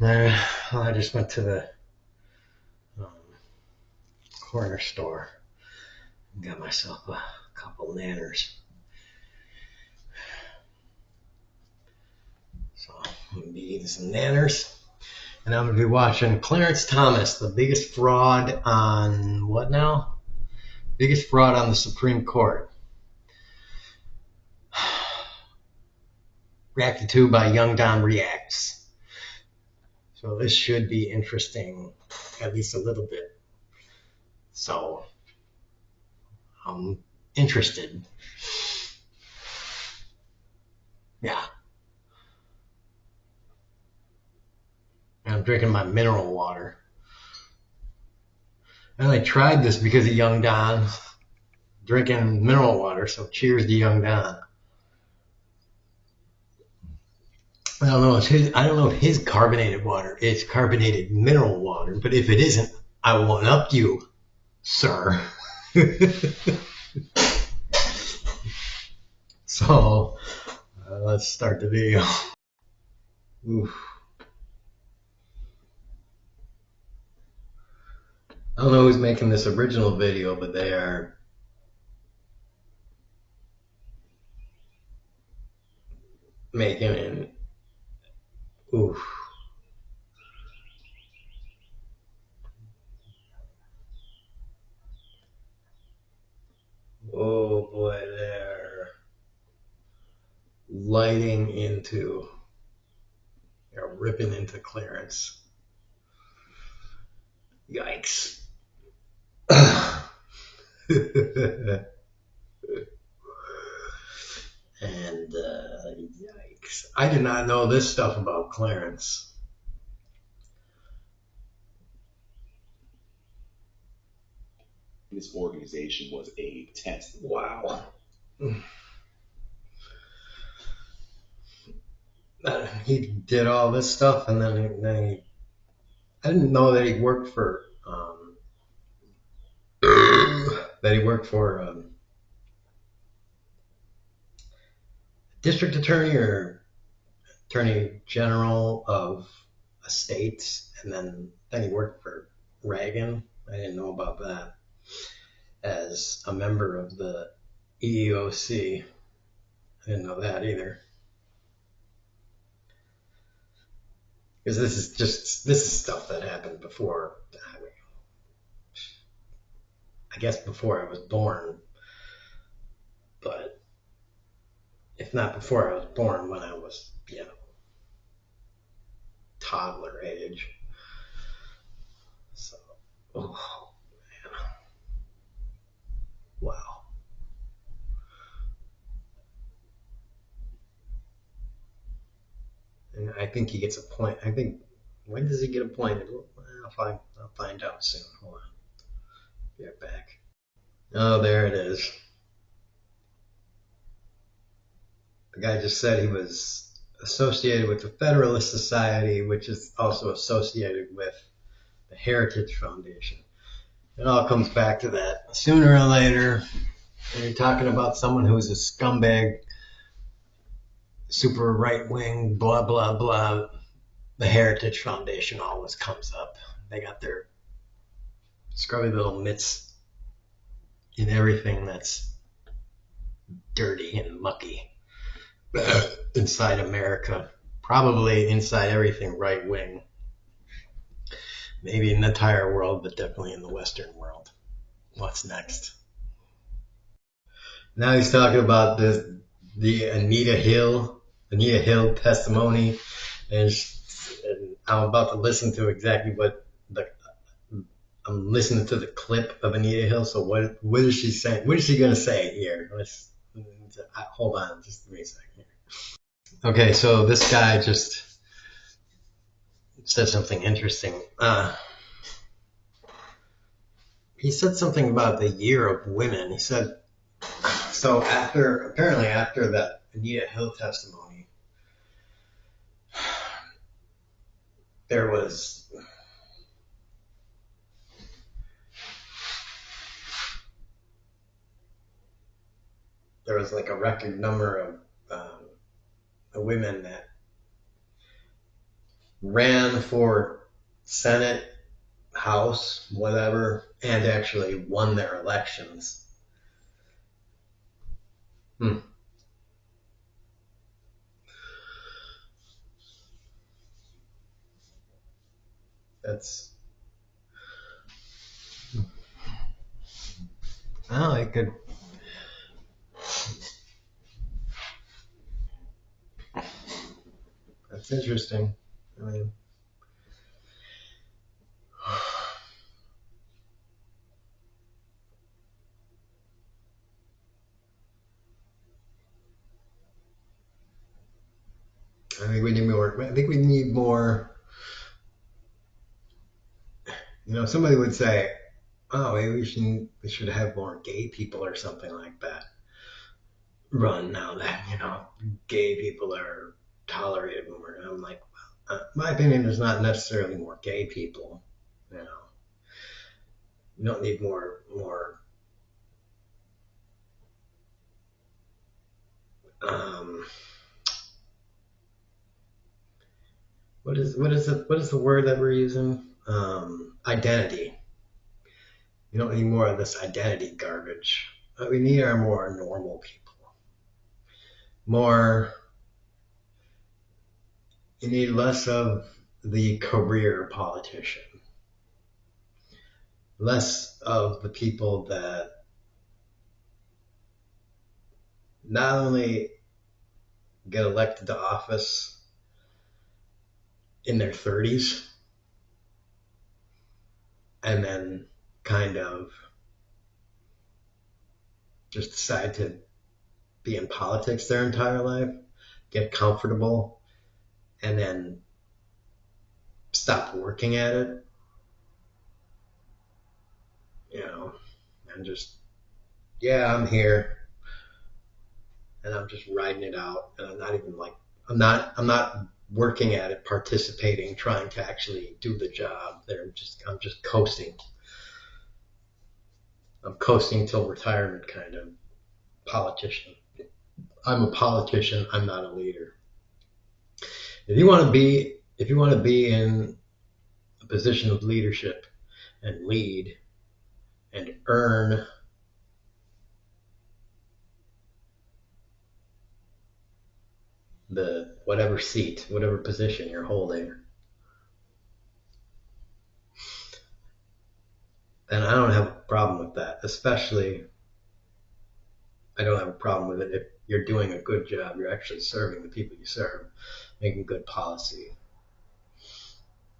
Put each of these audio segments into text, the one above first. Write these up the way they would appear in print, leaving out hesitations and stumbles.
I just went to the um, corner store and got myself a couple nanners. So I'm gonna be eating some nanners, and I'm gonna be watching Clarence Thomas, the biggest fraud on what now? Biggest fraud on the Supreme Court. Reacted to by Young Don Reacts. So this should be interesting, at least a little bit. So I'm interested. Yeah. And I'm drinking my mineral water. And I tried this because of Young Don drinking mineral water. So cheers to Young Don. I don't know if his carbonated water is carbonated mineral water, but if it isn't, I one up you, sir. So let's start the video. Oof. I don't know who's making this original video, but they are making it. Oof. Oh boy, they're lighting into, they're ripping into Clarence. Yikes. And yikes. I did not know this stuff about Clarence. This organization was a test. Wow. He did all this stuff, and then I didn't know that he worked for district attorney or attorney general of a state, and then he worked for Reagan. I didn't know about that. As a member of the EEOC, I didn't know that either. Because this is stuff that happened before. I guess before I was born, but if not before I was born, when I was, toddler age. So, oh man, wow. And I think he gets a point. I think, when does he get appointed? I'll find out soon. Hold on. Be right back. Oh, there it is. The guy just said he was associated with the Federalist Society, which is also associated with the Heritage Foundation. It all comes back to that. Sooner or later, when you're talking about someone who's a scumbag, super right wing, blah, blah, blah, the Heritage Foundation always comes up. They got their scrubby little mitts in everything that's dirty and mucky inside America. Probably inside everything right wing. Maybe in the entire world, but definitely in the Western world. What's next? Now he's talking about the Anita Hill testimony, and I'm about to listen to exactly I'm listening to the clip of Anita Hill. So what is she saying? What is she going to say here? Hold on, just give me a second here. Okay, so this guy just said something interesting. He said something about the year of women. He said, so apparently after that Anita Hill testimony, there was like a record number of women that ran for Senate, House, whatever, and actually won their elections. Hmm. That's, oh, I could, that's interesting. I mean, I think we need more. I think we need more. Somebody would say, "Oh, maybe we should have more gay people or something like that run now that gay people are tolerated more." And I'm like, my opinion is not necessarily more gay people. You know, you don't need more. Um, what is the word that we're using? Identity. You don't need more of this identity garbage. What we need are more normal people. More. You need less of the career politician. Less of the people that not only get elected to office in their 30s and then kind of just decide to be in politics their entire life, get comfortable, and then stop working at it, you know, and just, yeah, I'm here and I'm just riding it out, and I'm not even like, I'm not working at it, participating, trying to actually do the job. I'm just coasting. I'm coasting till retirement kind of politician. I'm a politician. I'm not a leader. If you want to be in a position of leadership and lead and earn the whatever seat, whatever position you're holding, then I don't have a problem with that. Especially, I don't have a problem with it if you're doing a good job. You're actually serving the people you serve, making good policy,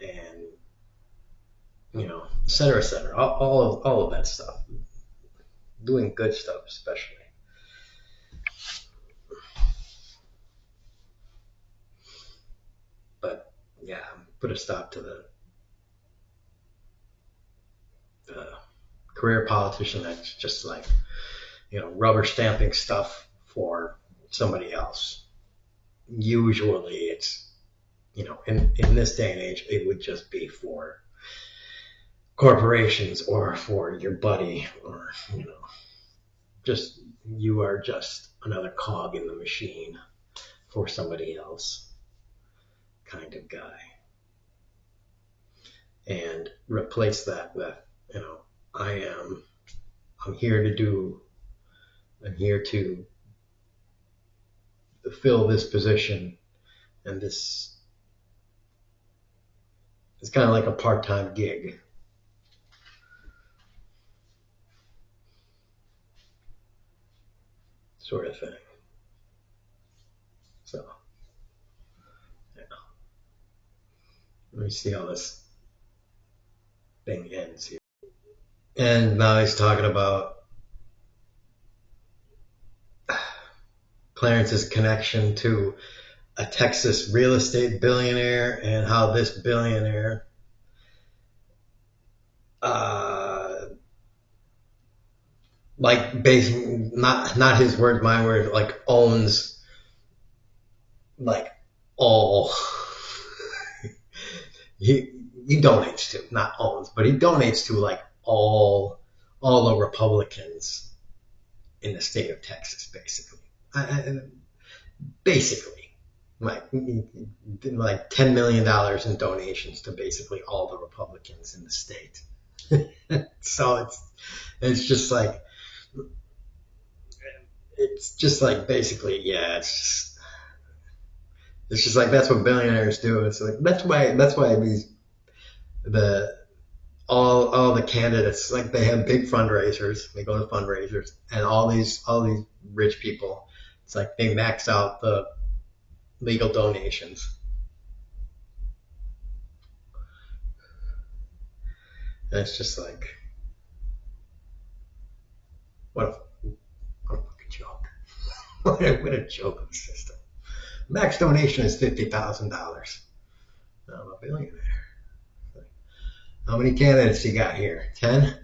and et cetera, et cetera. All of that stuff. Doing good stuff, especially. But yeah, put a stop to the career politician that's just like rubber stamping stuff for somebody else. Usually, it's in this day and age, it would just be for corporations or for your buddy, or just you are just another cog in the machine for somebody else kind of guy, and replace that with you know I am I'm here to do I'm here to fill this position, and this is kind of like a part-time gig sort of thing. So yeah. Let me see how this thing ends here. And now he's talking about Clarence's connection to a Texas real estate billionaire, and how this billionaire, uh, like, basically, not his words, my words, like, owns, like, all. he donates to, not owns, but he donates to, like, all the Republicans in the state of Texas, basically. Basically. like $10 million in donations to basically all the Republicans in the state. So it's just like basically, yeah, it's just like that's what billionaires do. It's like that's why the all the candidates, like, they have big fundraisers. They go to fundraisers, and all these rich people, it's like they max out the legal donations. And it's just like, what a fucking joke. What a joke of a system. Max donation is $50,000. I'm a billionaire. How many candidates you got here? 10?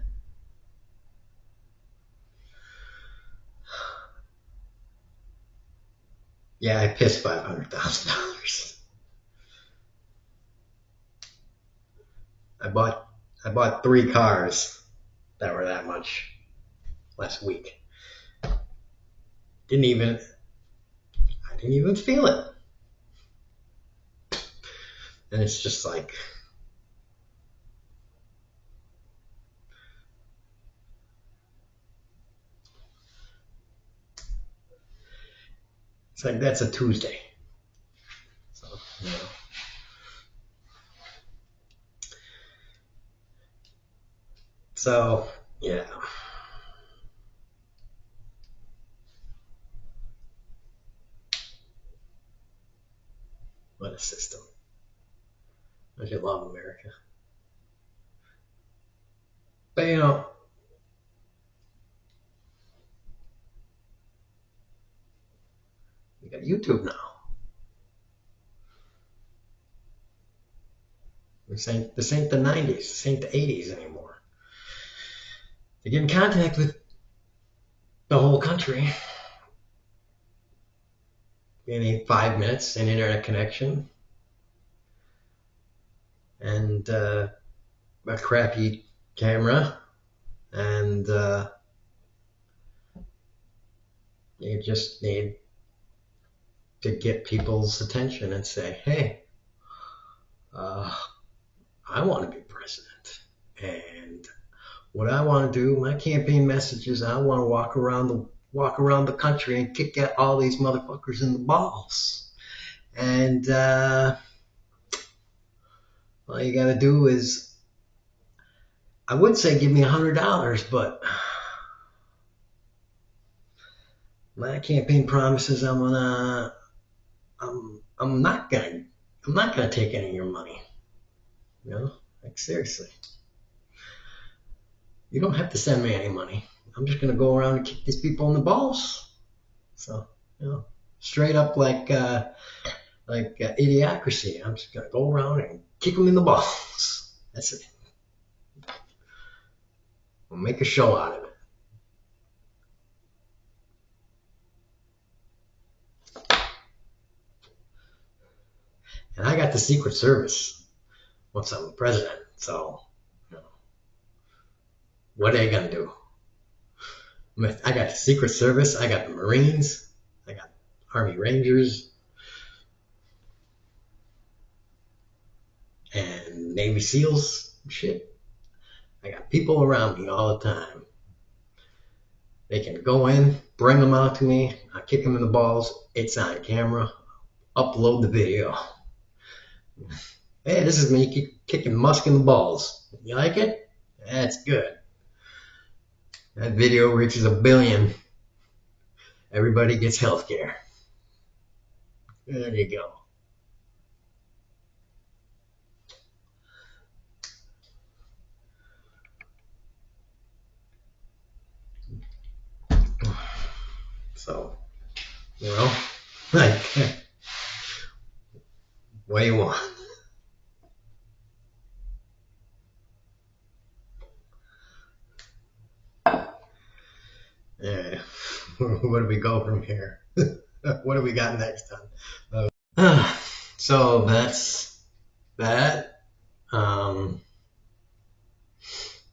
Yeah, I pissed $500,000. I bought I bought 3 cars that were that much last week. Didn't even I didn't even feel it. And it's just like, that's a Tuesday. So, you know. So, yeah. What a system. I just love America. But we got YouTube now. This ain't the 90s. This ain't the 80s anymore. To get in contact with the whole country, you need 5 minutes, an internet connection, and a crappy camera, and you just need to get people's attention and say, hey, I want to be president. And what I want to do, my campaign message is I want to walk around the country and kick at all these motherfuckers in the balls. And all you got to do is, I would say give me $100, but my campaign promises I'm not gonna take any of your money. Like, seriously. You don't have to send me any money. I'm just gonna go around and kick these people in the balls. So, straight up like Idiocracy. I'm just gonna go around and kick them in the balls. That's it. We'll make a show out of it. And I got the Secret Service once I'm president. So, what are they gonna do? I got the Secret Service. I got the Marines. I got Army Rangers and Navy SEALs. Shit. I got people around me all the time. They can go in, bring them out to me. I kick them in the balls. It's on camera. Upload the video. Hey, this is me kicking Musk in the balls. You like it? That's good. That video reaches 1 billion. Everybody gets health care. There you go. So, like, what do you want? Yeah. Where do we go from here? What do we got next time? So that's that. I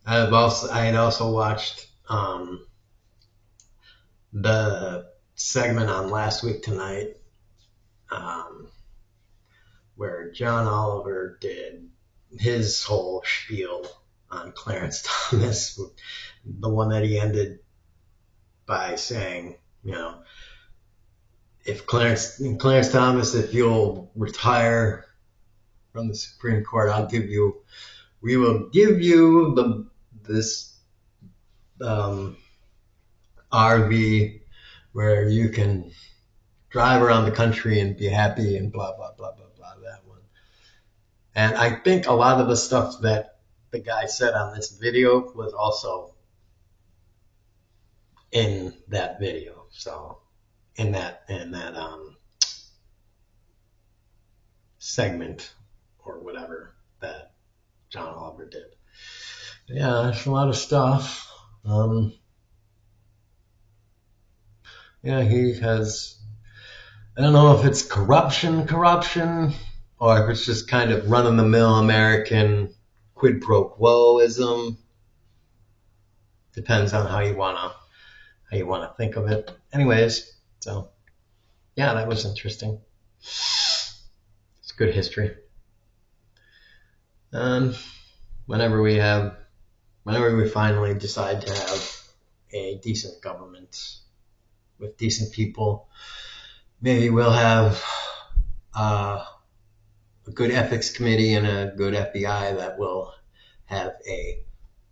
had also watched the segment on Last Week Tonight where John Oliver did his whole spiel on Clarence Thomas, the one that he ended by saying, you know, if Clarence Thomas, if you'll retire from the Supreme Court, we will give you this RV where you can drive around the country and be happy and blah blah blah blah blah. That one. And I think a lot of the stuff that the guy said on this video was also in that video. So in that segment or whatever that John Oliver did. Yeah, there's a lot of stuff. Yeah, he has. I don't know if it's corruption, or if it's just kind of run-of-the-mill American quid pro quoism. Depends on how you wanna think of it. Anyways, so yeah, that was interesting. It's good history. Whenever we finally decide to have a decent government with decent people, maybe we'll have a good ethics committee and a good FBI that will have a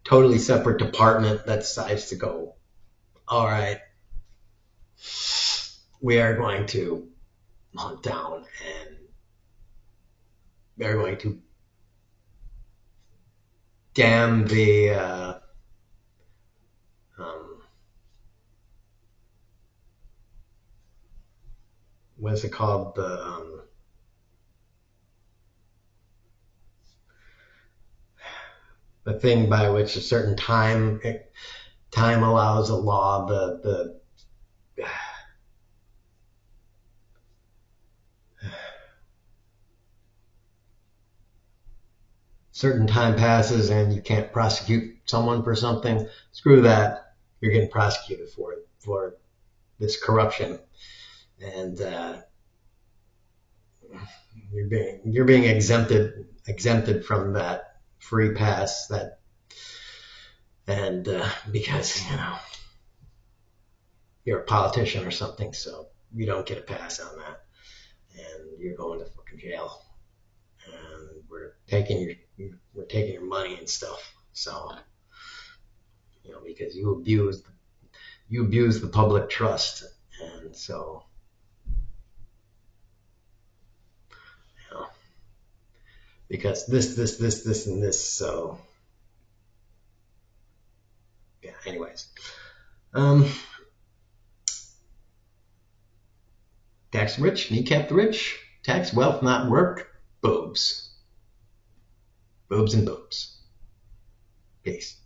totally separate department that decides to go, all right, we are going to hunt down and they're going to damn the what's it called, the thing by which a certain time allows a law, the certain time passes and you can't prosecute someone for something. Screw that. You're getting prosecuted for this corruption, and you're being exempted from that free pass, and because you're a politician or something, so you don't get a pass on that, and you're going to fucking jail, and we're taking your money and stuff. So because you abuse the public trust, and so because this and this. So yeah. Anyways, tax the rich, kneecap the rich, tax wealth, not work, boobs and boobs. Peace.